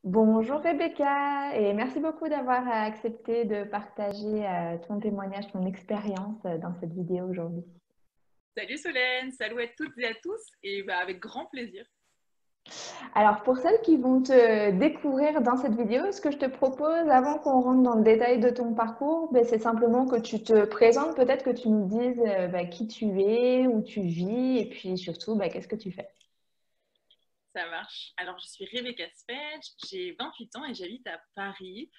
Bonjour Rebecca et merci beaucoup d'avoir accepté de partager ton témoignage, ton expérience dans cette vidéo aujourd'hui. Salut Solène, salut à toutes et à tous, et avec grand plaisir. Alors pour celles qui vont te découvrir dans cette vidéo, ce que je te propose avant qu'on rentre dans le détail de ton parcours, c'est simplement que tu te présentes, peut-être que tu nous dises qui tu es, où tu vis et puis surtout qu'est-ce que tu fais. Ça marche. Alors, je suis Rebecca Spedge, j'ai 28 ans et j'habite à Paris.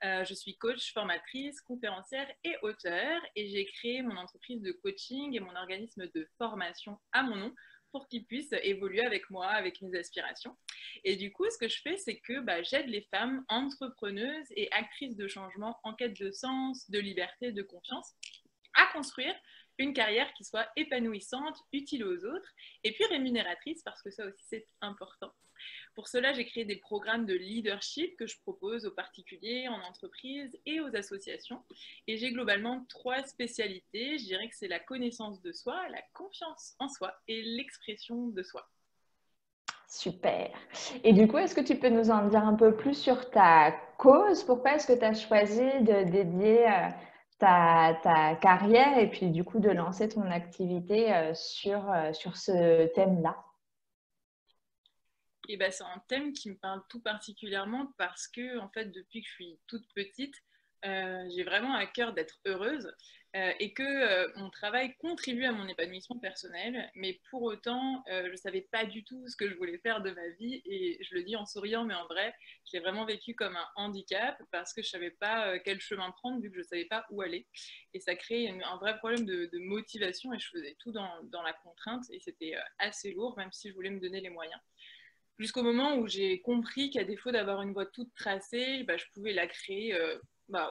Je suis coach, formatrice, conférencière et auteure et j'ai créé mon entreprise de coaching et mon organisme de formation à mon nom pour qu'ils puissent évoluer avec moi, avec mes aspirations. Et du coup, ce que je fais, c'est que j'aide les femmes entrepreneuses et actrices de changement en quête de sens, de liberté, de confiance à construire une carrière qui soit épanouissante, utile aux autres et puis rémunératrice parce que ça aussi c'est important. Pour cela, j'ai créé des programmes de leadership que je propose aux particuliers, en entreprise et aux associations. Et j'ai globalement 3 spécialités. Je dirais que c'est la connaissance de soi, la confiance en soi et l'expression de soi. Super. Et du coup, est-ce que tu peux nous en dire un peu plus sur ta cause? Pourquoi est-ce que tu as choisi de dédier ta carrière et puis du coup de lancer ton activité sur ce thème-là? Et c'est un thème qui me parle tout particulièrement parce que, en fait, depuis que je suis toute petite, j'ai vraiment à cœur d'être heureuse et que mon travail contribue à mon épanouissement personnel. Mais pour autant, je ne savais pas du tout ce que je voulais faire de ma vie. Et je le dis en souriant, mais en vrai, je l'ai vraiment vécu comme un handicap parce que je ne savais pas quel chemin prendre vu que je ne savais pas où aller. Et ça crée un vrai problème de motivation et je faisais tout dans la contrainte et c'était assez lourd, même si je voulais me donner les moyens. Jusqu'au moment où j'ai compris qu'à défaut d'avoir une voie toute tracée, je pouvais la créer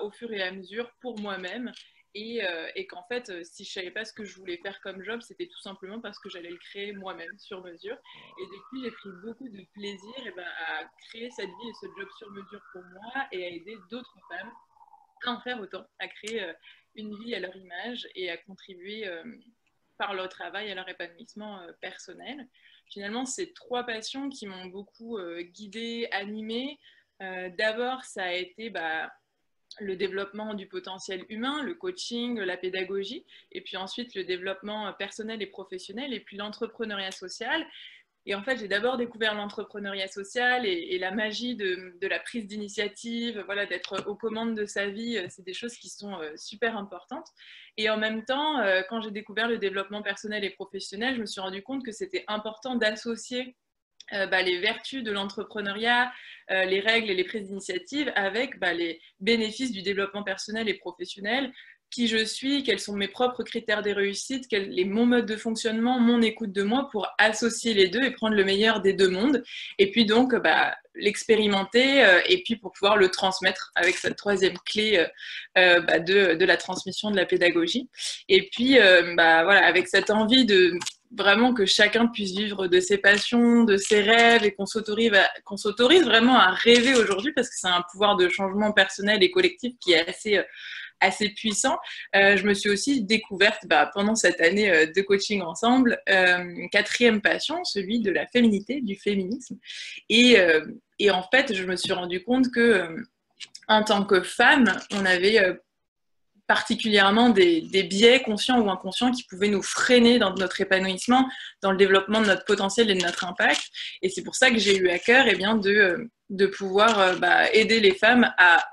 au fur et à mesure pour moi-même. Et qu'en fait, si je ne savais pas ce que je voulais faire comme job, c'était tout simplement parce que j'allais le créer moi-même sur mesure. Et depuis, j'ai pris beaucoup de plaisir à créer cette vie et ce job sur mesure pour moi et à aider d'autres femmes à en faire autant, à créer une vie à leur image et à contribuer par leur travail à leur épanouissement personnel. Finalement, c'est 3 passions qui m'ont beaucoup guidée, animée. D'abord, ça a été le développement du potentiel humain, le coaching, la pédagogie, et puis ensuite le développement personnel et professionnel, et puis l'entrepreneuriat social. Et en fait, j'ai d'abord découvert l'entrepreneuriat social et la magie de la prise d'initiative, voilà, d'être aux commandes de sa vie. C'est des choses qui sont super importantes. Et en même temps, quand j'ai découvert le développement personnel et professionnel, je me suis rendu compte que c'était important d'associer les vertus de l'entrepreneuriat, les règles et les prises d'initiative avec les bénéfices du développement personnel et professionnel, qui je suis, quels sont mes propres critères de réussite, quel est mon mode de fonctionnement, mon écoute de moi pour associer les deux et prendre le meilleur des deux mondes. Et puis donc, l'expérimenter et puis pour pouvoir le transmettre avec cette 3e clé de la transmission de la pédagogie. Et puis, voilà, avec cette envie de vraiment que chacun puisse vivre de ses passions, de ses rêves et qu'on s'autorise vraiment à rêver aujourd'hui parce que c'est un pouvoir de changement personnel et collectif qui est assez puissant. Je me suis aussi découverte pendant cette année de coaching ensemble, une 4e passion, celui de la féminité, du féminisme. Et en fait, je me suis rendu compte que en tant que femme, on avait particulièrement des biais conscients ou inconscients qui pouvaient nous freiner dans notre épanouissement, dans le développement de notre potentiel et de notre impact. Et c'est pour ça que j'ai eu à cœur de pouvoir aider les femmes à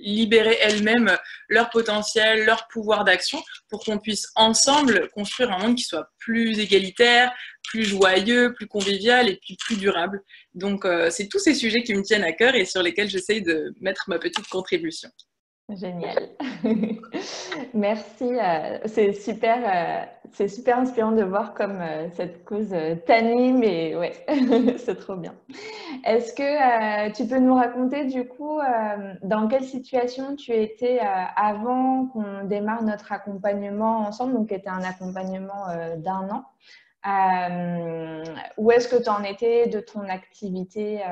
libérer elles-mêmes leur potentiel, leur pouvoir d'action pour qu'on puisse ensemble construire un monde qui soit plus égalitaire, plus joyeux, plus convivial et puis plus durable. Donc, c'est tous ces sujets qui me tiennent à cœur et sur lesquels j'essaye de mettre ma petite contribution. Génial. Merci. C'est super inspirant de voir comme cette cause t'anime et ouais, c'est trop bien. Est-ce que tu peux nous raconter du coup dans quelle situation tu étais avant qu'on démarre notre accompagnement ensemble, donc qui était un accompagnement d'1 an. Où est-ce que tu en étais de ton activité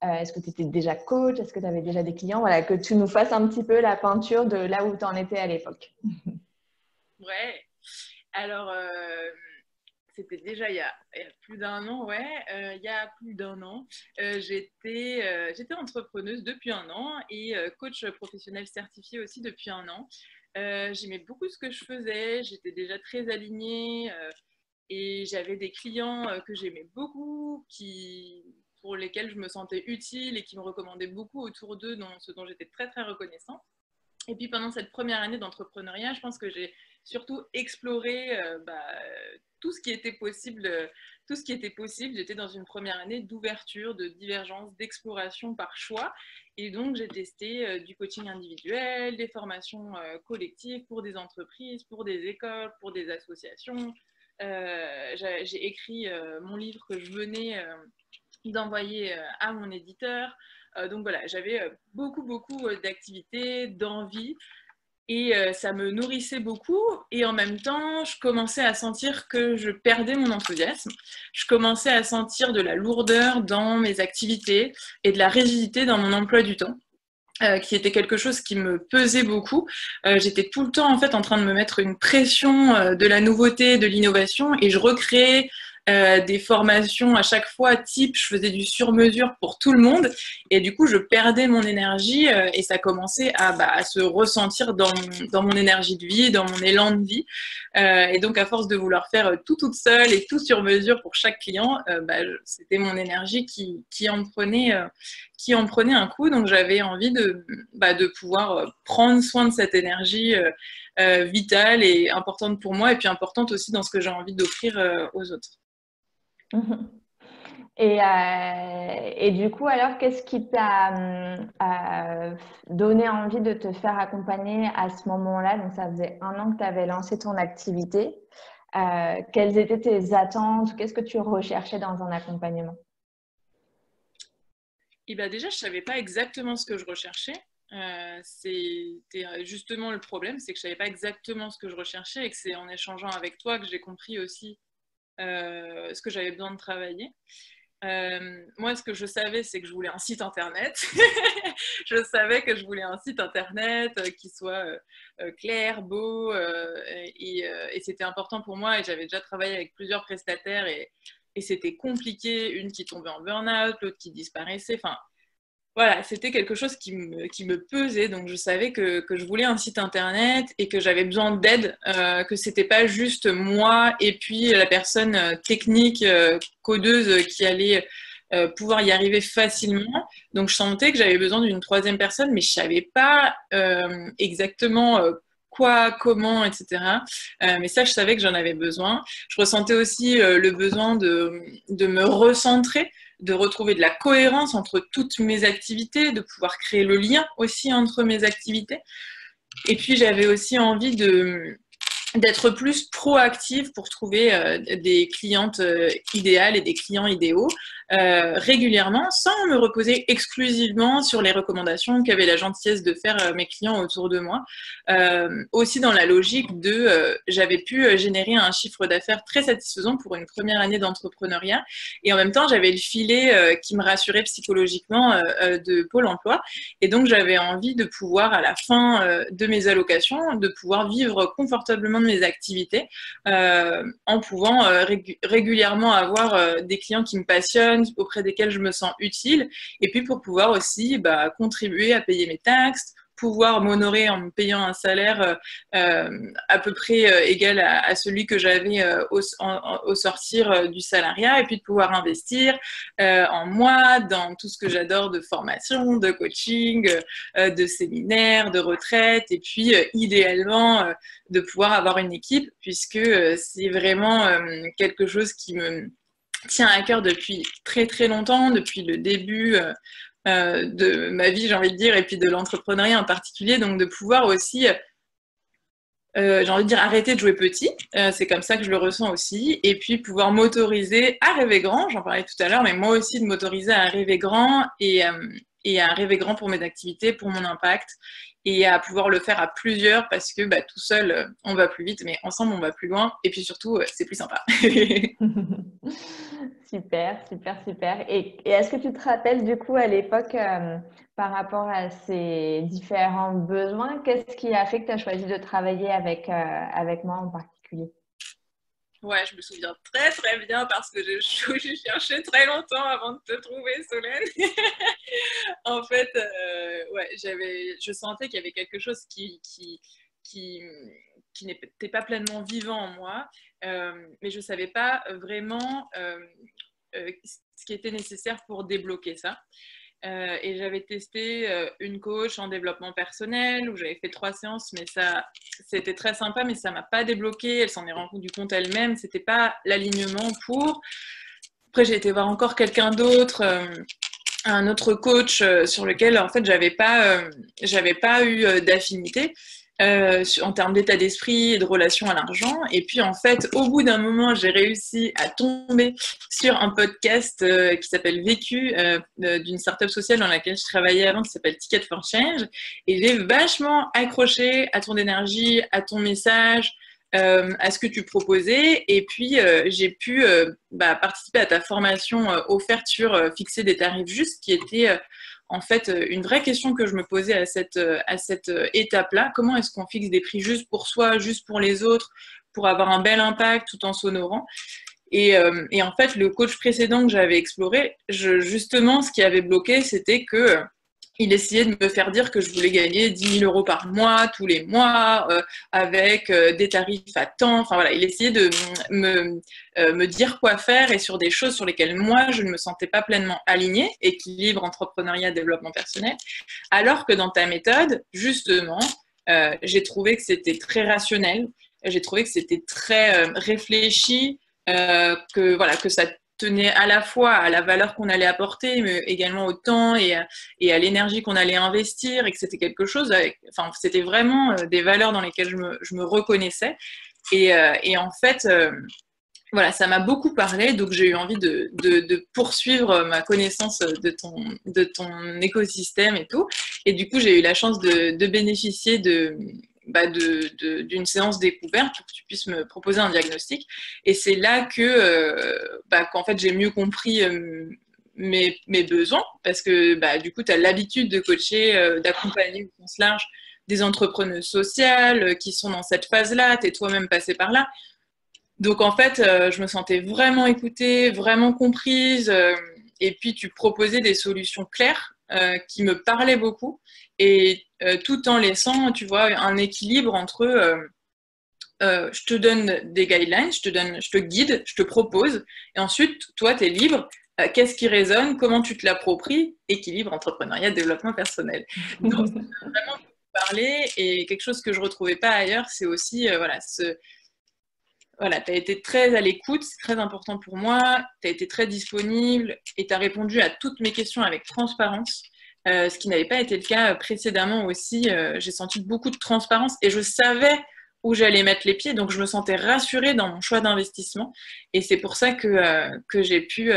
est-ce que tu étais déjà coach? Est-ce que tu avais déjà des clients? Voilà, que tu nous fasses un petit peu la peinture de là où tu en étais à l'époque. Ouais. Alors, c'était déjà il y a plus d'un an, ouais. Il y a plus d'un an, j'étais entrepreneuse depuis un an et coach professionnel certifié aussi depuis un an. J'aimais beaucoup ce que je faisais, j'étais déjà très alignée et j'avais des clients que j'aimais beaucoup, pour lesquels je me sentais utile et qui me recommandaient beaucoup autour d'eux, ce dont j'étais très très reconnaissante. Et puis pendant cette première année d'entrepreneuriat, je pense que j'ai surtout exploré tout ce qui était possible. Tout ce qui était possible. J'étais dans une première année d'ouverture, de divergence, d'exploration par choix. Et donc, j'ai testé du coaching individuel, des formations collectives pour des entreprises, pour des écoles, pour des associations. J'ai écrit mon livre que je venais d'envoyer à mon éditeur. Donc voilà, j'avais beaucoup d'activités, d'envie et ça me nourrissait beaucoup. Et en même temps, je commençais à sentir que je perdais mon enthousiasme. Je commençais à sentir de la lourdeur dans mes activités et de la rigidité dans mon emploi du temps. Qui était quelque chose qui me pesait beaucoup. J'étais tout le temps en fait en train de me mettre une pression de la nouveauté, de l'innovation, et je recréais des formations à chaque fois type, je faisais du sur-mesure pour tout le monde, et du coup je perdais mon énergie et ça commençait à se ressentir dans mon énergie de vie, dans mon élan de vie. Et donc à force de vouloir faire tout toute seule et tout sur mesure pour chaque client, c'était mon énergie qui en prenait un coup. Donc j'avais envie de pouvoir prendre soin de cette énergie vitale et importante pour moi, et puis importante aussi dans ce que j'ai envie d'offrir aux autres. Et du coup, alors, qu'est-ce qui t'a donné envie de te faire accompagner à ce moment-là? Donc, ça faisait un an que tu avais lancé ton activité. Quelles étaient tes attentes? Qu'est-ce que tu recherchais dans un accompagnement? Et déjà, je ne savais pas exactement ce que je recherchais. C'était justement le problème, c'est que je ne savais pas exactement ce que je recherchais et que c'est en échangeant avec toi que j'ai compris aussi ce que j'avais besoin de travailler. Moi, ce que je savais, c'est que je voulais un site internet. Je savais que je voulais un site internet qui soit clair, beau, et c'était important pour moi. Et j'avais déjà travaillé avec plusieurs prestataires et c'était compliqué. Une qui tombait en burn-out, l'autre qui disparaissait. Enfin, voilà, c'était quelque chose qui me pesait. Donc, je savais que je voulais un site internet et que j'avais besoin d'aide, que c'était pas juste moi et puis la personne technique, codeuse qui allait pouvoir y arriver facilement. Donc, je sentais que j'avais besoin d'une troisième personne, mais je savais pas exactement quoi, comment, etc. Mais ça, je savais que j'en avais besoin. Je ressentais aussi le besoin de me recentrer, de retrouver de la cohérence entre toutes mes activités, de pouvoir créer le lien aussi entre mes activités. Et puis, j'avais aussi envie d'être plus proactive pour trouver des clientes idéales et des clients idéaux régulièrement, sans me reposer exclusivement sur les recommandations qu'avaient la gentillesse de faire mes clients autour de moi. Aussi dans la logique j'avais pu générer un chiffre d'affaires très satisfaisant pour une première année d'entrepreneuriat, et en même temps j'avais le filet qui me rassurait psychologiquement de Pôle emploi, et donc j'avais envie de pouvoir à la fin de mes allocations, de pouvoir vivre confortablement de mes activités en pouvant régulièrement avoir des clients qui me passionnent, auprès desquels je me sens utile, et puis pour pouvoir aussi contribuer à payer mes taxes, pouvoir m'honorer en me payant un salaire à peu près égal à celui que j'avais au sortir du salariat, et puis de pouvoir investir en moi, dans tout ce que j'adore de formation, de coaching, de séminaires, de retraite, et puis idéalement de pouvoir avoir une équipe, puisque c'est vraiment quelque chose qui me tient à cœur depuis très très longtemps, depuis le début de ma vie, j'ai envie de dire, et puis de l'entrepreneuriat en particulier. Donc de pouvoir aussi, j'ai envie de dire, arrêter de jouer petit, c'est comme ça que je le ressens aussi, et puis pouvoir m'autoriser à rêver grand, j'en parlais tout à l'heure, mais moi aussi de m'autoriser à rêver grand et à rêver grand pour mes activités, pour mon impact, et à pouvoir le faire à plusieurs, parce que tout seul, on va plus vite, mais ensemble, on va plus loin, et puis surtout, c'est plus sympa. Super, super, super. Et est-ce que tu te rappelles du coup à l'époque, par rapport à ces différents besoins, qu'est-ce qui a fait que tu as choisi de travailler avec moi en particulier? Ouais, je me souviens très très bien parce que j'ai cherché très longtemps avant de te trouver, Solène. En fait, ouais, je sentais qu'il y avait quelque chose qui, qui n'était pas pleinement vivant en moi, mais je ne savais pas vraiment ce qui était nécessaire pour débloquer ça. Et j'avais testé une coach en développement personnel où j'avais fait 3 séances, mais ça, c'était très sympa, mais ça m'a pas débloqué. Elle s'en est rendue compte elle-même. C'était pas l'alignement pour. Après, j'ai été voir encore quelqu'un d'autre, un autre coach sur lequel en fait j'avais pas eu d'affinité. En termes d'état d'esprit et de relation à l'argent. Et puis, en fait, au bout d'un moment, j'ai réussi à tomber sur un podcast qui s'appelle Vécu, d'une startup sociale dans laquelle je travaillais avant, qui s'appelle Ticket for Change. Et j'ai vachement accroché à ton énergie, à ton message, à ce que tu proposais. Et puis, j'ai pu participer à ta formation offerte sur fixer des tarifs justes, qui était en fait une vraie question que je me posais à cette étape-là. Comment est-ce qu'on fixe des prix juste pour soi, juste pour les autres, pour avoir un bel impact tout en s'honorant? Et en fait, le coach précédent que j'avais exploré, justement, ce qui avait bloqué, c'était que il essayait de me faire dire que je voulais gagner 10 000 € par mois, tous les mois, avec des tarifs à temps. Enfin voilà, il essayait de me dire quoi faire et sur des choses sur lesquelles moi, je ne me sentais pas pleinement alignée, équilibre, entrepreneuriat, développement personnel. Alors que dans ta méthode, justement, j'ai trouvé que c'était très rationnel, j'ai trouvé que c'était très réfléchi, que voilà, que ça tenait à la fois à la valeur qu'on allait apporter, mais également au temps et à l'énergie qu'on allait investir, et que c'était quelque chose, enfin, c'était vraiment des valeurs dans lesquelles je me reconnaissais. Et en fait, voilà, ça m'a beaucoup parlé, donc j'ai eu envie de poursuivre ma connaissance de ton écosystème et tout. Et du coup, j'ai eu la chance de bénéficier d'une séance découverte pour que tu puisses me proposer un diagnostic. Et c'est là qu'en fait, j'ai mieux compris mes besoins, parce que du coup, tu as l'habitude de coacher, d'accompagner au sens large des entrepreneuses sociales qui sont dans cette phase-là, tu es toi-même passé par là. Donc en fait, je me sentais vraiment écoutée, vraiment comprise. Et puis tu proposais des solutions claires qui me parlaient beaucoup. Et tout en laissant, tu vois, un équilibre entre je te donne des guidelines, je te guide, je te propose. Et ensuite, toi, tu es libre. Qu'est-ce qui résonne? Comment tu te l'appropries? Équilibre, entrepreneuriat, développement personnel. Donc, ça m'a vraiment parlé. Et quelque chose que je ne retrouvais pas ailleurs, c'est aussi voilà, voilà, tu as été très à l'écoute, c'est très important pour moi, tu as été très disponible et tu as répondu à toutes mes questions avec transparence, ce qui n'avait pas été le cas précédemment aussi. J'ai senti beaucoup de transparence et je savais où j'allais mettre les pieds, donc je me sentais rassurée dans mon choix d'investissement et c'est pour ça que j'ai pu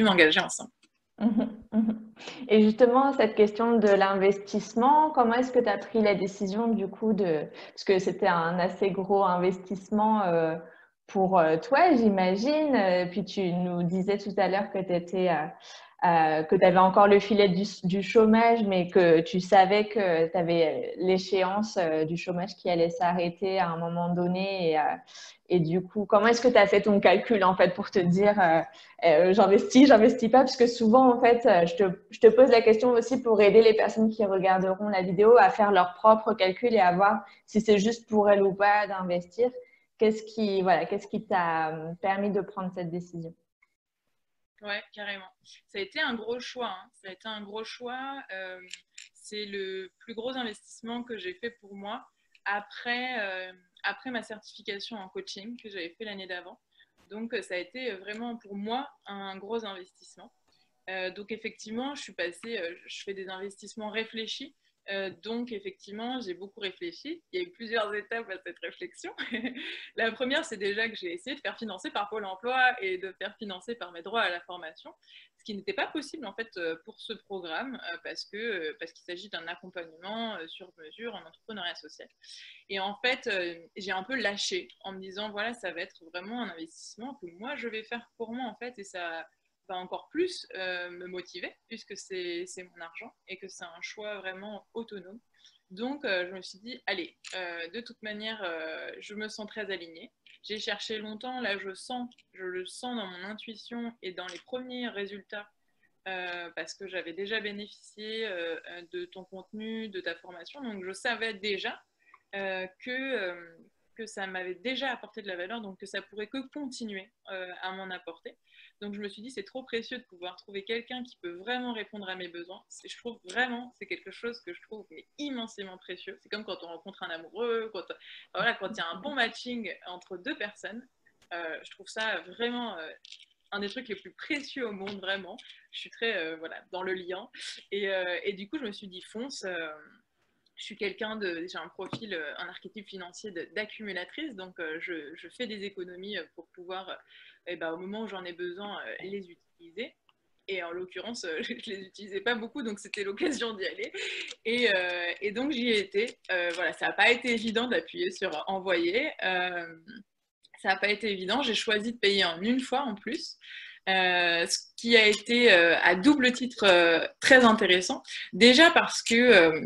m'engager ensemble. Mhm, mhm. Et justement, cette question de l'investissement, comment est-ce que tu as pris la décision du coup parce que c'était un assez gros investissement pour toi, j'imagine. Puis tu nous disais tout à l'heure que que tu avais encore le filet du chômage, mais que tu savais que tu avais l'échéance du chômage qui allait s'arrêter à un moment donné. Et du coup, comment est-ce que tu as fait ton calcul en fait pour te dire j'investis pas, parce que souvent, en fait, je te pose la question aussi pour aider les personnes qui regarderont la vidéo à faire leur propre calcul et à voir si c'est juste pour elles ou pas d'investir. Qu'est-ce qui t'a permis de prendre cette décision? Ouais, carrément. Ça a été un gros choix, hein. Ça a été un gros choix. C'est le plus gros investissement que j'ai fait pour moi après ma certification en coaching que j'avais fait l'année d'avant. Donc, ça a été vraiment pour moi un gros investissement. Donc effectivement, je fais des investissements réfléchis. Donc effectivement, j'ai beaucoup réfléchi. Il y a eu plusieurs étapes à cette réflexion. La première, c'est déjà que j'ai essayé de faire financer par Pôle emploi et de faire financer par mes droits à la formation, ce qui n'était pas possible en fait pour ce programme parce qu'il s'agit d'un accompagnement sur mesure en entrepreneuriat social. Et en fait, j'ai un peu lâché en me disant voilà, ça va être vraiment un investissement que moi je vais faire pour moi en fait, et ça va encore plus me motiver puisque c'est mon argent et que c'est un choix vraiment autonome. Donc, je me suis dit, allez, de toute manière, je me sens très alignée. J'ai cherché longtemps, là je le sens dans mon intuition et dans les premiers résultats parce que j'avais déjà bénéficié de ton contenu, de ta formation, donc je savais déjà que ça m'avait déjà apporté de la valeur, donc que ça pourrait que continuer à m'en apporter. Donc je me suis dit, c'est trop précieux de pouvoir trouver quelqu'un qui peut vraiment répondre à mes besoins. Je trouve vraiment, c'est quelque chose que je trouve immensément précieux. C'est comme quand on rencontre un amoureux, voilà, quand il y a un bon matching entre deux personnes. Je trouve ça vraiment un des trucs les plus précieux au monde, vraiment. Je suis très voilà, dans le lien. Et du coup, je me suis dit, fonce. Je suis quelqu'un de. J'ai un profil, un archétype financier d'accumulatrice, donc je fais des économies pour pouvoir, au moment où j'en ai besoin, les utiliser. Et en l'occurrence, je ne les utilisais pas beaucoup, donc c'était l'occasion d'y aller. Et donc j'y ai été. Voilà, ça n'a pas été évident d'appuyer sur envoyer. Ça n'a pas été évident. J'ai choisi de payer en une fois en plus. Ce qui a été à double titre très intéressant. Déjà parce que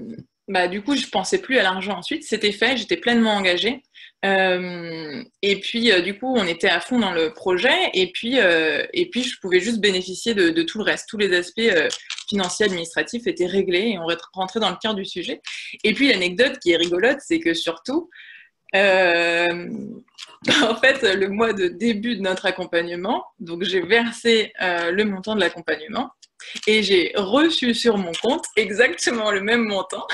du coup, je pensais plus à l'argent ensuite. C'était fait, j'étais pleinement engagée. Et puis, du coup, on était à fond dans le projet. Et puis je pouvais juste bénéficier de tout le reste. Tous les aspects financiers, administratifs étaient réglés et on rentrait dans le cœur du sujet. Et puis, l'anecdote qui est rigolote, c'est que surtout, en fait, le mois de début de notre accompagnement, donc j'ai versé le montant de l'accompagnement et j'ai reçu sur mon compte exactement le même montant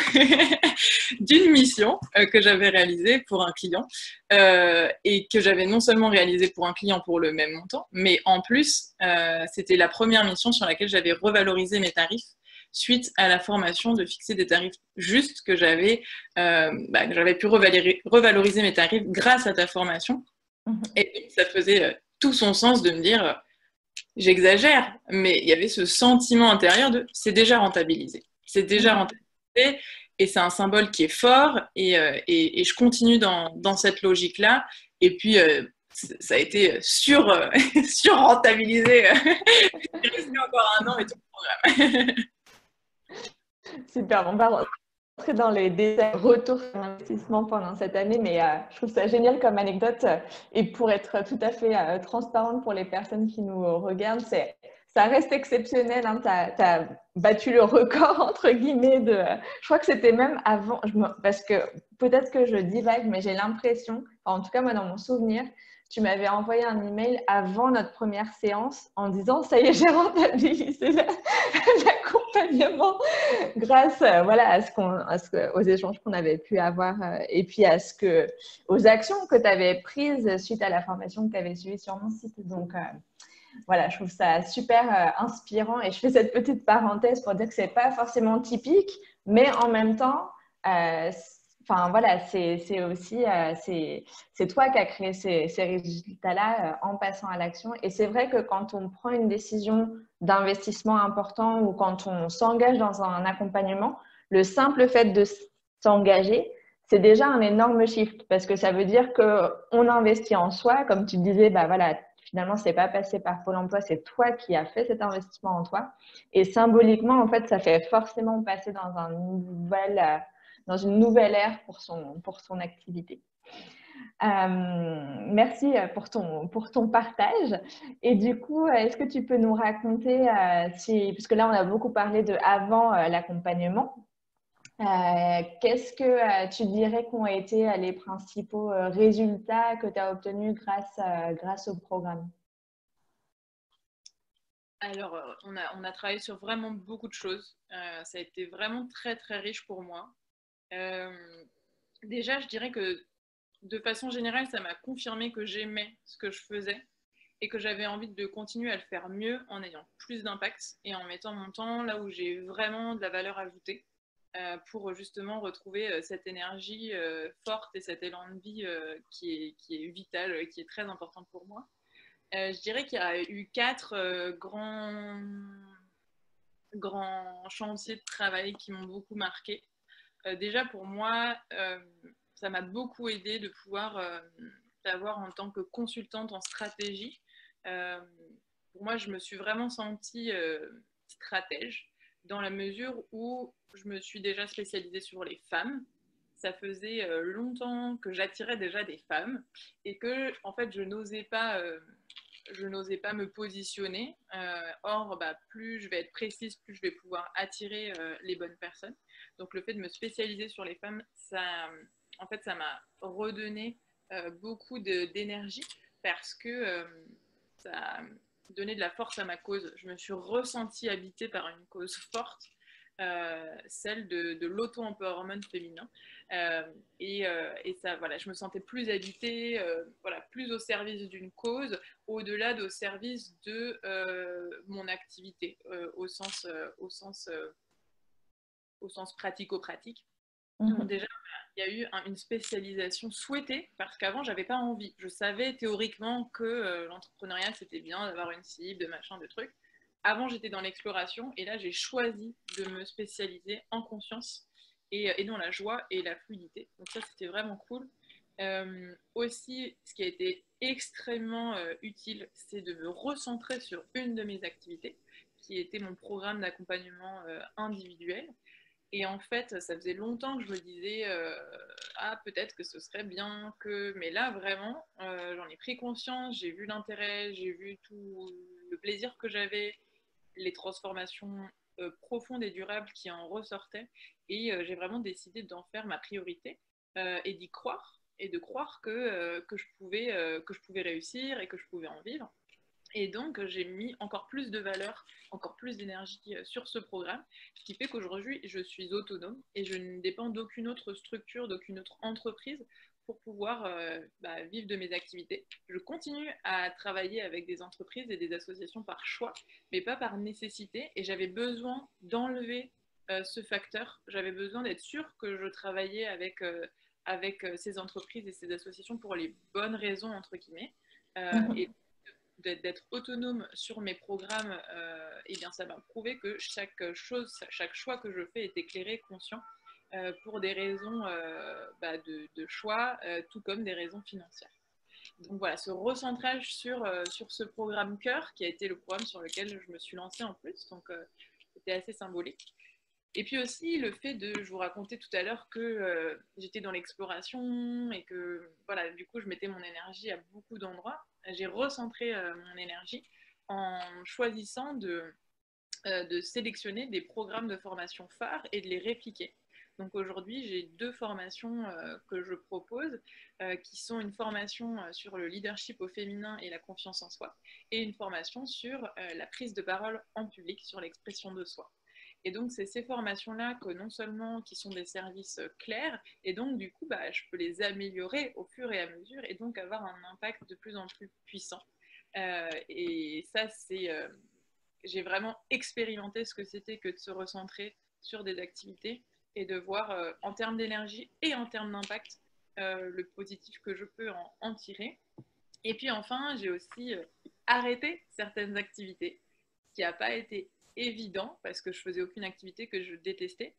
d'une mission que j'avais réalisée pour un client et que j'avais non seulement réalisée pour un client pour le même montant, mais en plus, c'était la première mission sur laquelle j'avais revalorisé mes tarifs suite à la formation de fixer des tarifs justes que j'avais pu revaloriser mes tarifs grâce à ta formation. Et ça faisait tout son sens de me dire, j'exagère, mais il y avait ce sentiment intérieur de c'est déjà rentabilisé. C'est déjà rentabilisé et c'est un symbole qui est fort et je continue dans cette logique-là. Et puis, ça a été sur-rentabilisé. Il resté encore un an et tout le programme. Super, on va rentrer dans les détails retour sur investissement pendant cette année, mais je trouve ça génial comme anecdote et pour être tout à fait transparente pour les personnes qui nous regardent, ça reste exceptionnel. Hein, tu as battu le record, entre guillemets, je crois que c'était même avant, parce que peut-être que je divague, mais j'ai l'impression, en tout cas moi dans mon souvenir, tu m'avais envoyé un email avant notre première séance en disant « ça y est, j'ai rentabilisé l'accompagnement » grâce aux échanges qu'on avait pu avoir et puis aux actions que tu avais prises suite à la formation que tu avais suivie sur mon site. Donc, voilà, je trouve ça super inspirant et je fais cette petite parenthèse pour dire que ce n'est pas forcément typique, mais en même temps, voilà, c'est aussi c'est toi qui as créé ces résultats-là en passant à l'action. Et c'est vrai que quand on prend une décision d'investissement important ou quand on s'engage dans un accompagnement, le simple fait de s'engager, c'est déjà un énorme shift parce que ça veut dire qu'on investit en soi, comme tu disais, voilà, finalement, ce n'est pas passé par Pôle emploi, c'est toi qui as fait cet investissement en toi. Et symboliquement, en fait, ça fait forcément passer dans une nouvelle ère pour son activité. Merci pour ton partage. Et du coup, est-ce que tu peux nous raconter, puisque là, on a beaucoup parlé de avant l'accompagnement, qu'est-ce que tu dirais qu'ont été les principaux résultats que tu as obtenus grâce au programme? Alors, on a travaillé sur vraiment beaucoup de choses. Ça a été vraiment très, très riche pour moi. Déjà, je dirais que de façon générale, ça m'a confirmé que j'aimais ce que je faisais et que j'avais envie de continuer à le faire mieux en ayant plus d'impact et en mettant mon temps là où j'ai vraiment de la valeur ajoutée pour justement retrouver cette énergie forte et cet élan de vie qui est vital, qui est très important pour moi. Je dirais qu'il y a eu 4 grands chantiers de travail qui m'ont beaucoup marqué. Déjà pour moi, ça m'a beaucoup aidé de pouvoir savoir en tant que consultante en stratégie. Pour moi, je me suis vraiment sentie stratège dans la mesure où je me suis déjà spécialisée sur les femmes. ça faisait longtemps que j'attirais déjà des femmes et que, en fait, je n'osais pas me positionner. Or, plus je vais être précise, plus je vais pouvoir attirer les bonnes personnes. Donc, le fait de me spécialiser sur les femmes, en fait, ça m'a redonné beaucoup d'énergie parce que ça a donné de la force à ma cause. Je me suis ressentie habitée par une cause forte, celle de l'auto-empowerment féminin. Et ça, voilà, je me sentais plus habitée, voilà, plus au service d'une cause, au-delà au service de mon activité, au sens pratico-pratique. Donc déjà, il y a eu une spécialisation souhaitée parce qu'avant, j'avais pas envie. Je savais théoriquement que l'entrepreneuriat, c'était bien d'avoir une cible, de machin, de trucs. Avant, j'étais dans l'exploration et là, j'ai choisi de me spécialiser en conscience et dans la joie et la fluidité. Donc ça, c'était vraiment cool. Aussi, ce qui a été extrêmement utile, c'est de me recentrer sur une de mes activités, qui était mon programme d'accompagnement individuel. Et en fait, ça faisait longtemps que je me disais ah, peut-être que ce serait bien que. Mais là, vraiment, j'en ai pris conscience, j'ai vu l'intérêt, j'ai vu tout le plaisir que j'avais, les transformations profondes et durables qui en ressortaient. Et j'ai vraiment décidé d'en faire ma priorité et d'y croire. Et de croire que je pouvais réussir et que je pouvais en vivre. Et donc, j'ai mis encore plus de valeur, encore plus d'énergie sur ce programme, ce qui fait qu'aujourd'hui, je suis autonome et je ne dépends d'aucune autre structure, d'aucune autre entreprise pour pouvoir vivre de mes activités. Je continue à travailler avec des entreprises et des associations par choix, mais pas par nécessité. Et j'avais besoin d'enlever ce facteur. J'avais besoin d'être sûre que je travaillais avec ces entreprises et ces associations pour les bonnes raisons, entre guillemets. Et d'être autonome sur mes programmes, et bien ça m'a prouvé que chaque choix que je fais est éclairé, conscient, pour des raisons de choix, tout comme des raisons financières. Donc voilà, ce recentrage sur ce programme cœur, qui a été le programme sur lequel je me suis lancée en plus, donc c'était assez symbolique. Et puis aussi le fait de, je vous racontais tout à l'heure que j'étais dans l'exploration et que voilà, du coup je mettais mon énergie à beaucoup d'endroits. J'ai recentré mon énergie en choisissant de sélectionner des programmes de formation phares et de les répliquer. Donc aujourd'hui, j'ai 2 formations que je propose, qui sont une formation sur le leadership au féminin et la confiance en soi, et une formation sur la prise de parole en public, sur l'expression de soi. Et donc, c'est ces formations-là que non seulement qui sont des services clairs, et donc du coup, je peux les améliorer au fur et à mesure, et donc avoir un impact de plus en plus puissant. Et ça, j'ai vraiment expérimenté ce que c'était que de se recentrer sur des activités et de voir en termes d'énergie et en termes d'impact le positif que je peux en tirer. Et puis enfin, j'ai aussi arrêté certaines activités, ce qui n'a pas été évident parce que je faisais aucune activité que je détestais.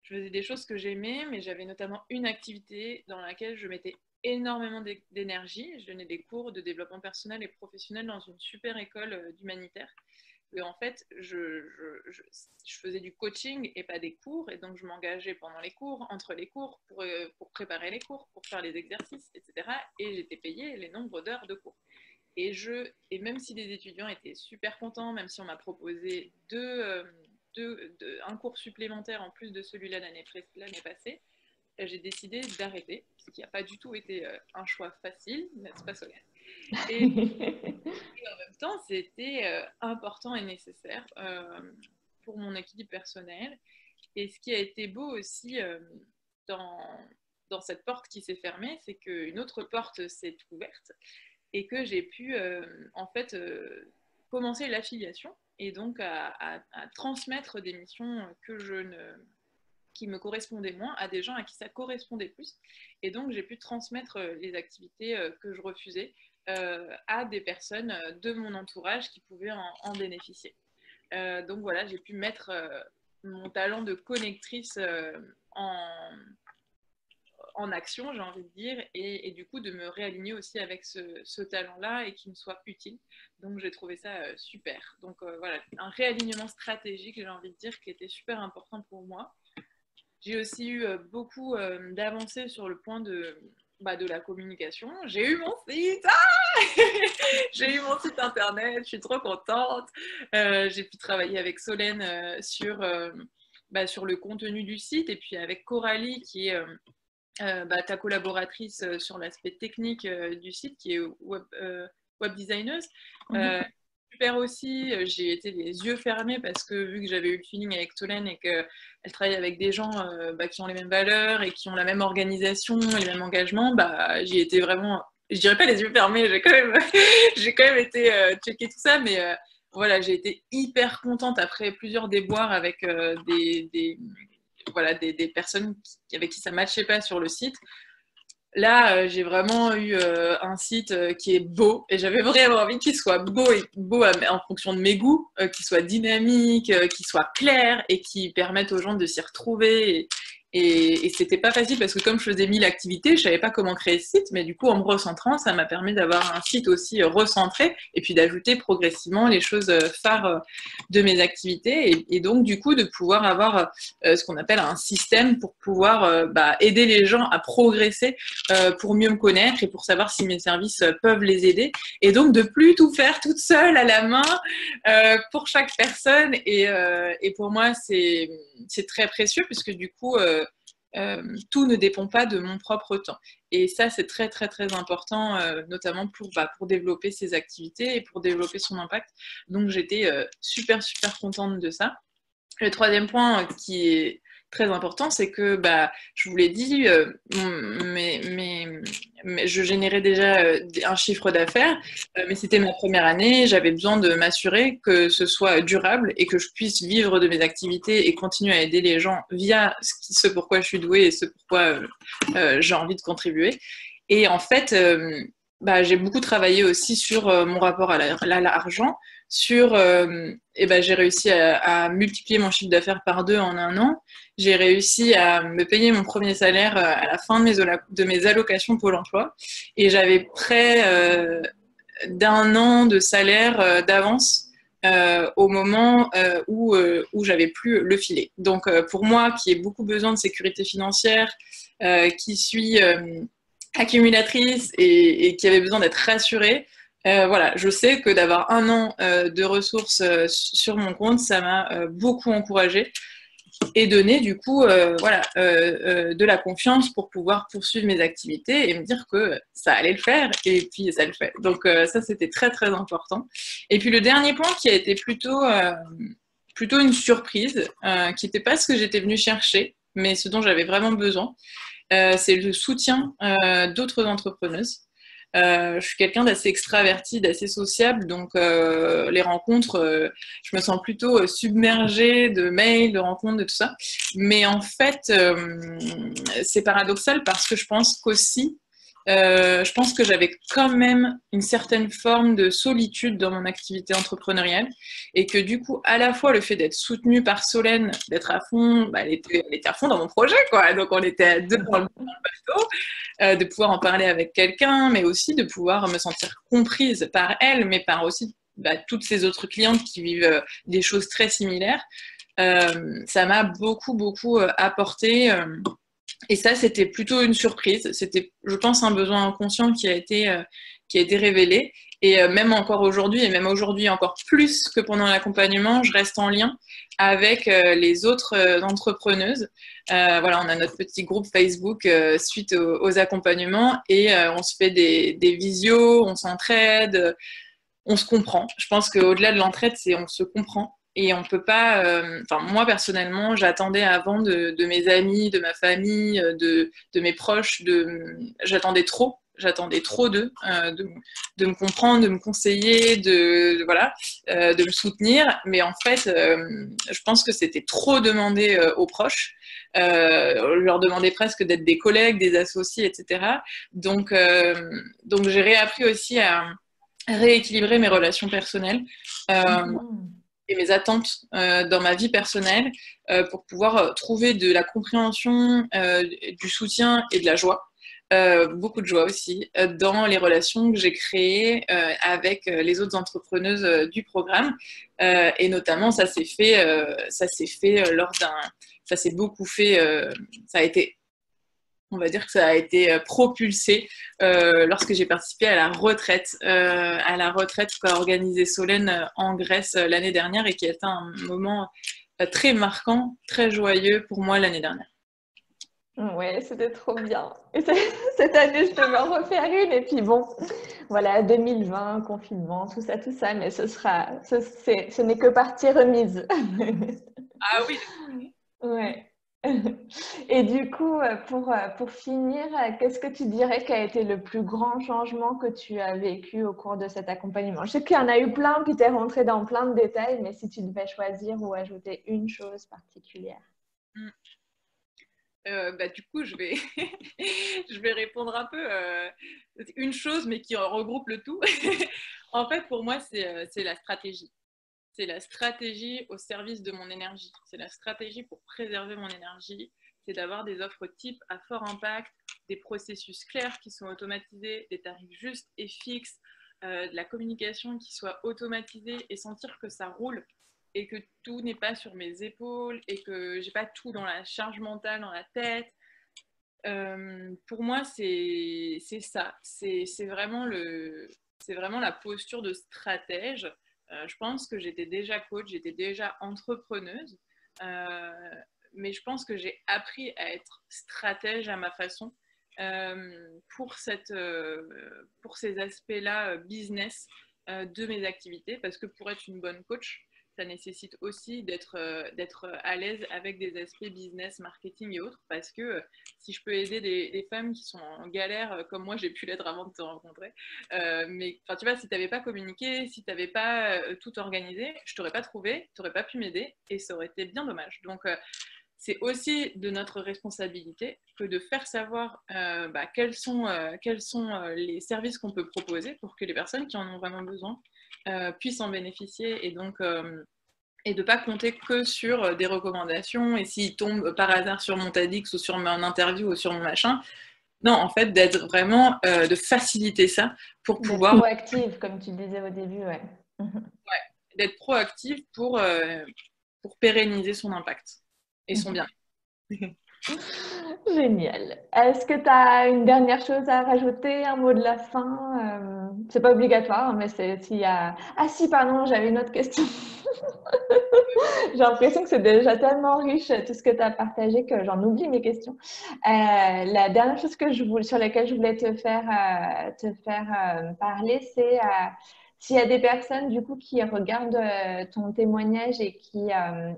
Je faisais des choses que j'aimais, mais j'avais notamment une activité dans laquelle je mettais énormément d'énergie. Je donnais des cours de développement personnel et professionnel dans une super école d'humanitaire. Et en fait, je faisais du coaching et pas des cours, et donc je m'engageais pendant les cours, entre les cours, pour préparer les cours, pour faire les exercices, etc. Et j'étais payée les nombres d'heures de cours. Et même si les étudiants étaient super contents, même si on m'a proposé un cours supplémentaire en plus de celui-là l'année passée, j'ai décidé d'arrêter, ce qui n'a pas du tout été un choix facile, n'est-ce pas Solène? Et, et en même temps, c'était important et nécessaire pour mon équilibre personnel. Et ce qui a été beau aussi dans, dans cette porte qui s'est fermée, c'est qu'une autre porte s'est ouverte et que j'ai pu en fait commencer l'affiliation et donc à transmettre des missions qui me correspondaient moins à des gens à qui ça correspondait plus. Et donc j'ai pu transmettre les activités que je refusais à des personnes de mon entourage qui pouvaient en bénéficier. Donc voilà, j'ai pu mettre mon talent de connectrice en action, j'ai envie de dire, et du coup de me réaligner aussi avec ce talent-là et qui me soit utile. Donc j'ai trouvé ça super. Donc voilà, un réalignement stratégique, j'ai envie de dire, qui était super important pour moi. J'ai aussi eu beaucoup d'avancées sur le point de la communication. J'ai eu mon site, j'ai eu mon site internet, je suis trop contente. J'ai pu travailler avec Solène sur le contenu du site et puis avec Coralie qui est ta collaboratrice sur l'aspect technique du site, qui est web designer. Super aussi, j'ai été les yeux fermés parce que vu que j'avais eu le feeling avec Solène et qu'elle travaille avec des gens qui ont les mêmes valeurs et qui ont la même organisation et les mêmes engagements, j'y étais vraiment, je dirais pas les yeux fermés, j'ai quand même, j'ai quand même été checker tout ça, mais voilà, j'ai été hyper contente après plusieurs déboires avec des personnes avec qui ça ne matchait pas sur le site. Là, j'ai vraiment eu un site qui est beau et j'avais vraiment envie qu'il soit beau en fonction de mes goûts, qu'il soit dynamique, qu'il soit clair et qui permette aux gens de s'y retrouver. Et c'était pas facile parce que comme je faisais 1000 activités, je savais pas comment créer ce site, mais du coup, en me recentrant, ça m'a permis d'avoir un site aussi recentré et puis d'ajouter progressivement les choses phares de mes activités et donc du coup de pouvoir avoir ce qu'on appelle un système pour pouvoir aider les gens à progresser pour mieux me connaître et pour savoir si mes services peuvent les aider et donc de plus tout faire toute seule à la main pour chaque personne et pour moi c'est très précieux puisque du coup tout ne dépend pas de mon propre temps. Et ça, c'est très, très, très important, notamment pour développer ses activités et pour développer son impact. Donc, j'étais super, super contente de ça. Le troisième point qui est très important, c'est que, je vous l'ai dit, je générais déjà un chiffre d'affaires, mais c'était ma première année, j'avais besoin de m'assurer que ce soit durable et que je puisse vivre de mes activités et continuer à aider les gens via ce pourquoi je suis douée et ce pourquoi j'ai envie de contribuer. Et en fait, j'ai beaucoup travaillé aussi sur mon rapport à l'argent, j'ai réussi à multiplier mon chiffre d'affaires par 2 en un an. J'ai réussi à me payer mon premier salaire à la fin de mes allocations Pôle emploi. Et j'avais près d'un an de salaire d'avance au moment où j'avais plus le filet. Donc pour moi, qui ai beaucoup besoin de sécurité financière, qui suis accumulatrice et qui avait besoin d'être rassurée, voilà, je sais que d'avoir un an de ressources sur mon compte, ça m'a beaucoup encouragée et donné du coup de la confiance pour pouvoir poursuivre mes activités et me dire que ça allait le faire et puis ça le fait. Donc ça, c'était très très important. Et puis le dernier point qui a été plutôt une surprise, qui n'était pas ce que j'étais venue chercher, mais ce dont j'avais vraiment besoin, c'est le soutien d'autres entrepreneuses. Je suis quelqu'un d'assez extraverti, d'assez sociable, donc les rencontres, je me sens plutôt submergée de mails, de rencontres, de tout ça. Mais en fait, c'est paradoxal parce que je pense qu'aussi, je pense que j'avais quand même une certaine forme de solitude dans mon activité entrepreneuriale et que du coup, à la fois le fait d'être soutenue par Solène, d'être à fond, elle était à fond dans mon projet, quoi. Donc on était à deux dans le bateau, de pouvoir en parler avec quelqu'un, mais aussi de pouvoir me sentir comprise par elle, mais par aussi toutes ces autres clientes qui vivent des choses très similaires. Ça m'a beaucoup, beaucoup apporté. Et ça, c'était plutôt une surprise. C'était, je pense, un besoin inconscient qui a été révélé. Et même encore aujourd'hui, et même aujourd'hui encore plus que pendant l'accompagnement, je reste en lien avec les autres entrepreneuses. Voilà, on a notre petit groupe Facebook suite aux accompagnements et on se fait des visios, on s'entraide, on se comprend. Je pense qu'au-delà de l'entraide, c'est on se comprend. Et on peut pas. Moi personnellement, j'attendais avant de mes amis, de ma famille, de mes proches. J'attendais trop. J'attendais trop d'eux, de me comprendre, de me conseiller, de me soutenir. Mais en fait, je pense que c'était trop demandé aux proches. Je leur demandais presque d'être des collègues, des associés, etc. Donc j'ai réappris aussi à rééquilibrer mes relations personnelles. Et mes attentes dans ma vie personnelle pour pouvoir trouver de la compréhension, du soutien et de la joie. Beaucoup de joie aussi dans les relations que j'ai créées avec les autres entrepreneuses du programme et notamment ça s'est fait lors ça s'est beaucoup fait, ça a été, on va dire que ça a été propulsé lorsque j'ai participé à la retraite qu'a organisée Solène en Grèce l'année dernière et qui a été un moment très marquant, très joyeux pour moi l'année dernière. Ouais, c'était trop bien. Et cette année, je devais en refaire une. Et puis bon, voilà, 2020, confinement, tout ça. Mais ce n'est que partie remise. Ah oui. Ouais. Et du coup, pour finir, qu'est-ce que tu dirais qui a été le plus grand changement que tu as vécu au cours de cet accompagnement? Je sais qu'il y en a eu plein, puis tu es rentré dans plein de détails, mais si tu devais choisir ou ajouter une chose particulière. Du coup, je vais, je vais répondre un peu une chose, mais qui regroupe le tout. En fait, pour moi, c'est la stratégie. C'est la stratégie au service de mon énergie. C'est la stratégie pour préserver mon énergie. C'est d'avoir des offres type à fort impact, des processus clairs qui sont automatisés, des tarifs justes et fixes, de la communication qui soit automatisée et sentir que ça roule et que tout n'est pas sur mes épaules et que j'ai pas tout dans la charge mentale, dans la tête. Pour moi, c'est ça. C'est vraiment la posture de stratège. Je pense que j'étais déjà coach, j'étais déjà entrepreneuse, mais je pense que j'ai appris à être stratège à ma façon pour ces aspects-là business de mes activités, parce que pour être une bonne coach, ça nécessite aussi d'être à l'aise avec des aspects business, marketing et autres, parce que si je peux aider des femmes qui sont en galère, comme moi j'ai pu l'être avant de te rencontrer, mais tu vois, si tu n'avais pas communiqué, si tu n'avais pas tout organisé, je ne t'aurais pas trouvé, tu n'aurais pas pu m'aider, et ça aurait été bien dommage. Donc, c'est aussi de notre responsabilité que de faire savoir quels sont les services qu'on peut proposer pour que les personnes qui en ont vraiment besoin puissent en bénéficier, et donc et de ne pas compter que sur des recommandations, et s'ils tombent par hasard sur mon TEDx ou sur mon interview ou sur mon machin. Non, en fait, d'être vraiment, de faciliter ça pour pouvoir… Proactive, comme tu disais au début, ouais. Ouais, d'être proactive pour pérenniser son impact et son bien. Génial. Est-ce que tu as une dernière chose à rajouter, un mot de la fin? C'est pas obligatoire, mais s'il y a… Ah si, pardon, j'avais une autre question. J'ai l'impression que c'est déjà tellement riche tout ce que tu as partagé que j'en oublie mes questions. La dernière chose sur laquelle je voulais te faire parler, c'est s'il y a des personnes du coup qui regardent ton témoignage et qui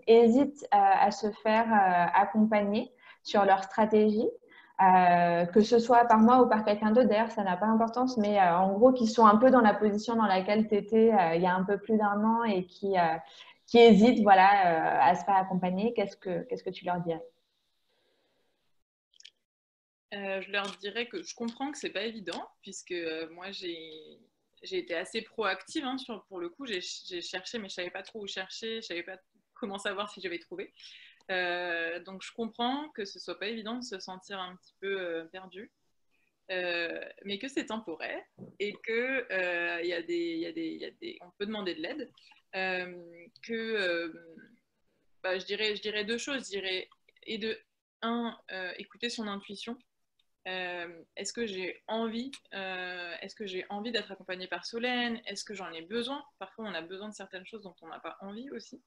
hésitent à se faire accompagner sur leur stratégie, que ce soit par moi ou par quelqu'un d'autre, d'ailleurs ça n'a pas d'importance, mais en gros qui sont un peu dans la position dans laquelle tu étais il y a un peu plus d'un an et qui hésitent voilà, à se faire accompagner, qu'est-ce que tu leur dirais? Je leur dirais que je comprends que c'est pas évident, puisque moi j'ai été assez proactive pour le coup, j'ai cherché, mais je savais pas trop où chercher, je savais pas comment savoir si j'avais trouvé. Donc je comprends que ce soit pas évident de se sentir un petit peu perdu, mais que c'est temporaire et que on peut demander de l'aide. Je dirais deux choses. Je dirais, écouter son intuition. Est-ce que j'ai envie d'être accompagnée par Solène? Est-ce que j'en ai besoin? Parfois, on a besoin de certaines choses dont on n'a pas envie aussi.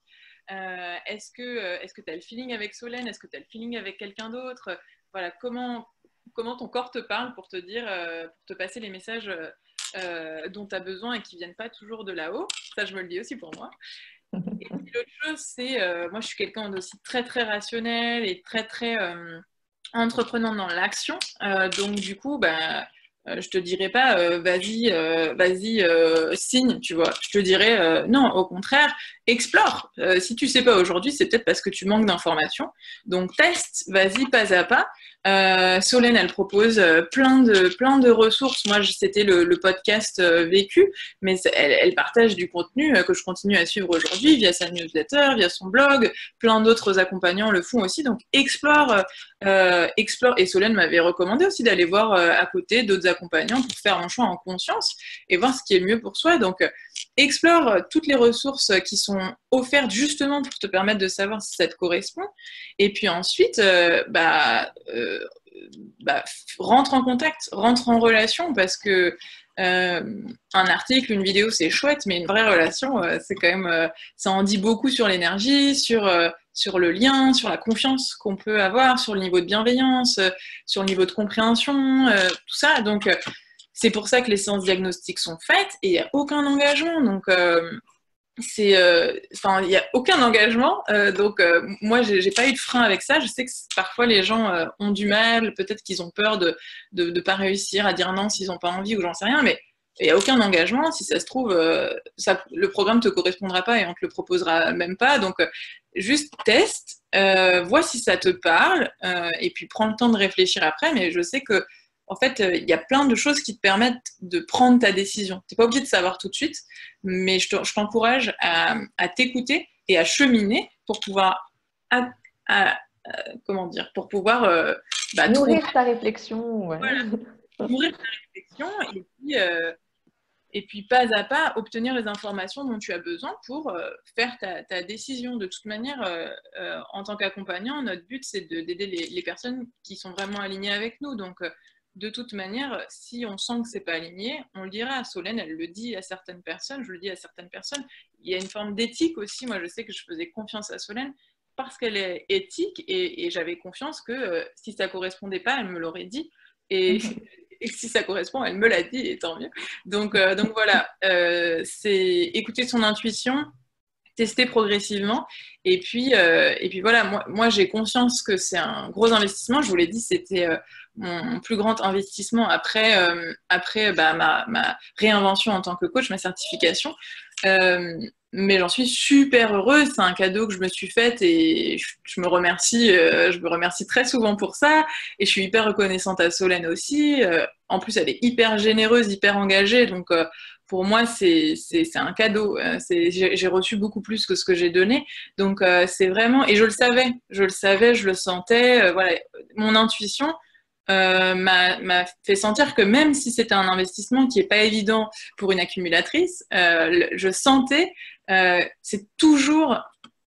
Est-ce que tu as le feeling avec Solène? Est-ce que tu as le feeling avec quelqu'un d'autre? Voilà, comment ton corps te parle pour te dire, pour te passer les messages dont tu as besoin et qui ne viennent pas toujours de là-haut. Ça, je me le dis aussi pour moi. Et puis l'autre chose, c'est, moi, je suis quelqu'un d'aussi très, très rationnel et très, très entreprenant dans l'action. Donc, du coup, je te dirais pas vas-y, signe, tu vois. Je te dirais non, au contraire, explore. Si tu sais pas aujourd'hui, c'est peut-être parce que tu manques d'informations. Donc teste, vas-y pas à pas. Solène, elle propose plein de ressources. Moi, c'était le podcast Vécu, mais elle partage du contenu que je continue à suivre aujourd'hui via sa newsletter, via son blog. Plein d'autres accompagnants le font aussi. Donc explore. Et Solène m'avait recommandé aussi d'aller voir à côté d'autres accompagnants pour faire un choix en conscience et voir ce qui est le mieux pour soi. Donc explore toutes les ressources qui sont offertes justement pour te permettre de savoir si ça te correspond. Et puis ensuite, rentre en contact, rentre en relation, parce que un article, une vidéo, c'est chouette, mais une vraie relation, c'est quand même, ça en dit beaucoup sur l'énergie, sur le lien, sur la confiance qu'on peut avoir, sur le niveau de bienveillance, sur le niveau de compréhension, tout ça. Donc, c'est pour ça que les séances diagnostiques sont faites et il n'y a aucun engagement. Donc, il n'y a aucun engagement. Moi, j'ai pas eu de frein avec ça. Je sais que parfois les gens ont du mal, peut-être qu'ils ont peur de pas réussir à dire non s'ils n'ont pas envie ou j'en sais rien, mais il n'y a aucun engagement. Si ça se trouve, le programme te correspondra pas et on te le proposera même pas. Donc, juste teste, vois si ça te parle et puis prends le temps de réfléchir après. Mais je sais que en fait, il y a plein de choses qui te permettent de prendre ta décision. Tu n'es pas obligé de savoir tout de suite, mais je t'encourage à t'écouter et à cheminer pour pouvoir, comment dire, pour pouvoir Nourrir ta réflexion. Ouais. Voilà, nourrir ta réflexion et puis pas à pas obtenir les informations dont tu as besoin pour faire ta décision. De toute manière, en tant qu'accompagnant, notre but c'est d'aider les personnes qui sont vraiment alignées avec nous. Donc, de toute manière, si on sent que c'est pas aligné, on le dira. Solène, elle le dit à certaines personnes, je le dis à certaines personnes. Il y a une forme d'éthique aussi. Moi, je sais que je faisais confiance à Solène parce qu'elle est éthique et j'avais confiance que si ça correspondait pas, elle me l'aurait dit. Et, et si ça correspond, elle me l'a dit et tant mieux. Donc voilà, c'est écouter son intuition, tester progressivement. Et puis voilà, moi j'ai conscience que c'est un gros investissement. Je vous l'ai dit, c'était mon plus grand investissement après ma réinvention en tant que coach, ma certification. Mais j'en suis super heureuse. C'est un cadeau que je me suis fait et je me remercie très souvent pour ça. Et je suis hyper reconnaissante à Solène aussi. En plus, elle est hyper généreuse, hyper engagée. Donc, pour moi, c'est un cadeau. J'ai reçu beaucoup plus que ce que j'ai donné. Donc, c'est vraiment... Et je le savais, je le sentais. Voilà, mon intuition m'a fait sentir que même si c'était un investissement qui n'est pas évident pour une accumulatrice, je sentais c'est toujours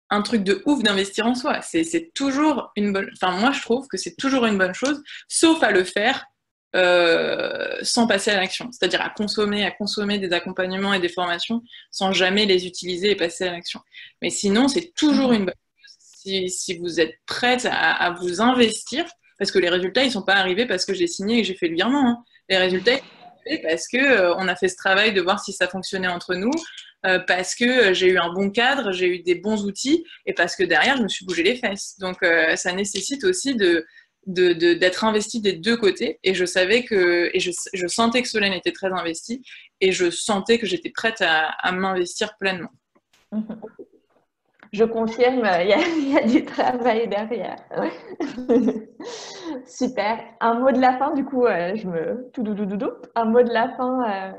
un truc de ouf d'investir en soi. C'est toujours une bonne... Enfin, moi, je trouve que c'est toujours une bonne chose, sauf à le faire sans passer à l'action. C'est-à-dire à consommer des accompagnements et des formations sans jamais les utiliser et passer à l'action. Mais sinon, c'est toujours une bonne chose si vous êtes prête à vous investir, parce que les résultats, ils ne sont pas arrivés parce que j'ai signé et que j'ai fait le virement. Hein. Les résultats, ils sont arrivés parce qu'on a fait ce travail de voir si ça fonctionnait entre nous, parce que j'ai eu un bon cadre, j'ai eu des bons outils, et parce que derrière, je me suis bougé les fesses. Donc, ça nécessite aussi d'être investi des deux côtés. Et je savais je sentais que Solène était très investie, et je sentais que j'étais prête à m'investir pleinement. Je confirme, il y a du travail derrière. Super. Un mot de la fin, du coup, un mot de la fin,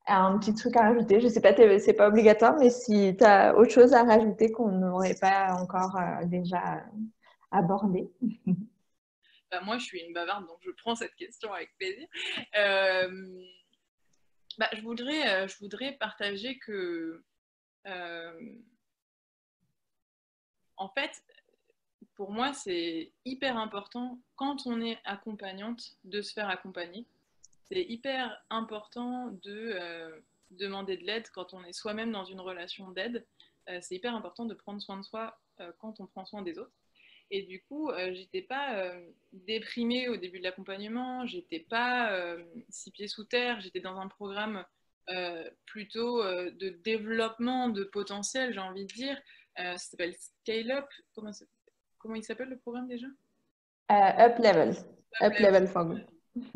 un petit truc à rajouter. Je sais pas, c'est pas obligatoire, mais si tu as autre chose à rajouter qu'on n'aurait pas encore déjà abordé. Moi, je suis une bavarde, donc je prends cette question avec plaisir. Je voudrais partager que en fait, pour moi, c'est hyper important quand on est accompagnante de se faire accompagner. C'est hyper important de demander de l'aide quand on est soi-même dans une relation d'aide. C'est hyper important de prendre soin de soi quand on prend soin des autres. Et du coup, j'étais pas déprimée au début de l'accompagnement, j'étais pas six pieds sous terre, j'étais dans un programme plutôt de développement de potentiel, j'ai envie de dire. Ça s'appelle Scale Up. Comment il s'appelle le programme déjà? Up Level. Up Level for Good.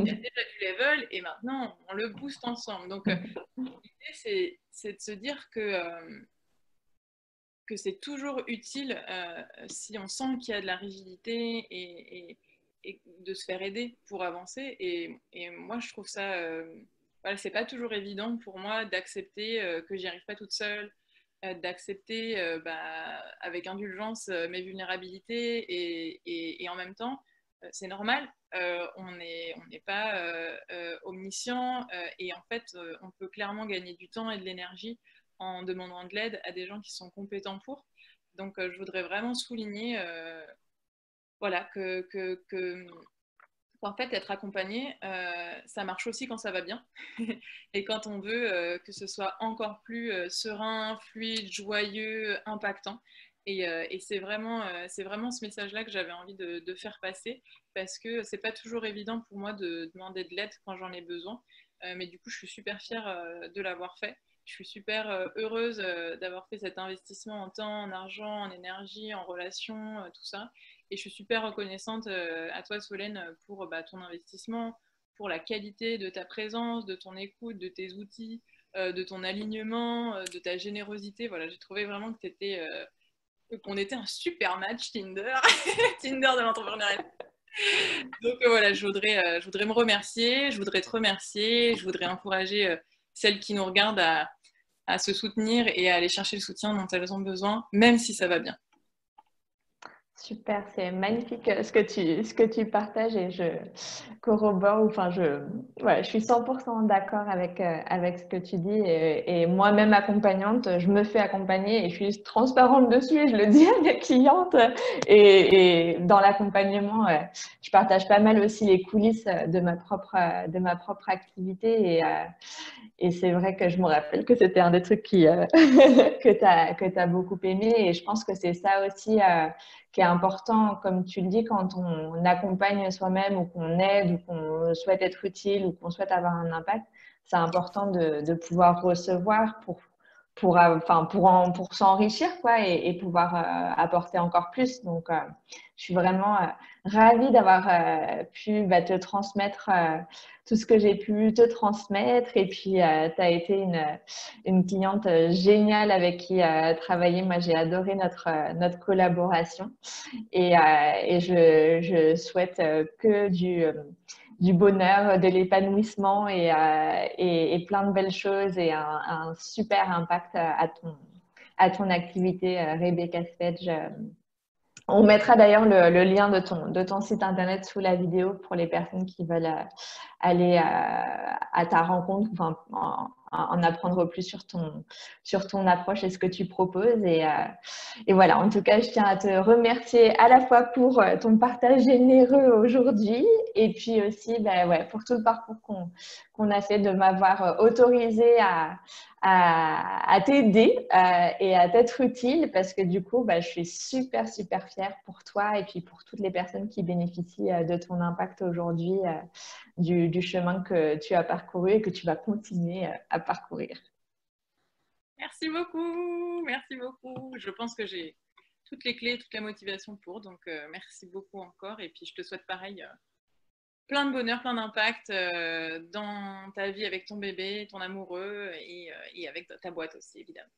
Il y a déjà du level et maintenant on le booste ensemble. Donc l'idée c'est de se dire que c'est toujours utile si on sent qu'il y a de la rigidité et de se faire aider pour avancer. Et moi je trouve ça, voilà, c'est pas toujours évident pour moi d'accepter que j'y arrive pas toute seule, d'accepter avec indulgence mes vulnérabilités et en même temps c'est normal, on n'est pas omniscient et en fait on peut clairement gagner du temps et de l'énergie en demandant de l'aide à des gens qui sont compétents pour. Donc, je voudrais vraiment souligner voilà, qu'en fait, être accompagné, ça marche aussi quand ça va bien. Et quand on veut que ce soit encore plus serein, fluide, joyeux, impactant. Et c'est vraiment ce message-là que j'avais envie de faire passer, parce que c'est pas toujours évident pour moi de demander de l'aide quand j'en ai besoin. Mais du coup, je suis super fière de l'avoir fait. Je suis super heureuse d'avoir fait cet investissement en temps, en argent, en énergie, en relations, tout ça. Et je suis super reconnaissante à toi, Solène, pour ton investissement, pour la qualité de ta présence, de ton écoute, de tes outils, de ton alignement, de ta générosité. Voilà, j'ai trouvé vraiment que qu'on était un super match Tinder, Tinder de l'entrepreneuriat. Donc voilà, je voudrais me remercier, je voudrais te remercier, je voudrais encourager celles qui nous regardent à se soutenir et à aller chercher le soutien dont elles ont besoin, même si ça va bien. Super, c'est magnifique ce que tu partages et je corrobore, enfin ouais, je suis 100% d'accord avec ce que tu dis et moi-même accompagnante, je me fais accompagner et je suis transparente dessus et je le dis à mes clientes et dans l'accompagnement, je partage pas mal aussi les coulisses de ma propre activité et c'est vrai que je me rappelle que c'était un des trucs que tu as beaucoup aimé et je pense que c'est ça aussi qui est important, comme tu le dis, quand on accompagne soi-même ou qu'on aide ou qu'on souhaite être utile ou qu'on souhaite avoir un impact, c'est important de pouvoir recevoir pour s'enrichir quoi, et pouvoir apporter encore plus. Donc, je suis vraiment ravie d'avoir pu te transmettre tout ce que j'ai pu te transmettre. Et puis, tu as été une cliente géniale avec qui travailler. Moi, j'ai adoré notre collaboration et je souhaite que du bonheur, de l'épanouissement et plein de belles choses et un super impact à ton activité, Rebecca Sledge. On mettra d'ailleurs le lien de ton site internet sous la vidéo pour les personnes qui veulent aller à ta rencontre, enfin, en apprendre plus sur ton approche et ce que tu proposes. Et voilà, en tout cas, je tiens à te remercier à la fois pour ton partage généreux aujourd'hui et puis aussi ouais, pour tout le parcours qu'on a fait, de m'avoir autorisé à t'aider et à t'être utile parce que du coup, je suis super, super fière pour toi et puis pour toutes les personnes qui bénéficient de ton impact aujourd'hui, du chemin que tu as parcouru et que tu vas continuer à parcourir. Merci beaucoup, merci beaucoup. Je pense que j'ai toutes les clés, toute la motivation pour, donc merci beaucoup encore. Et puis je te souhaite pareil, plein de bonheur, plein d'impact dans ta vie avec ton bébé, ton amoureux et avec ta boîte aussi, évidemment.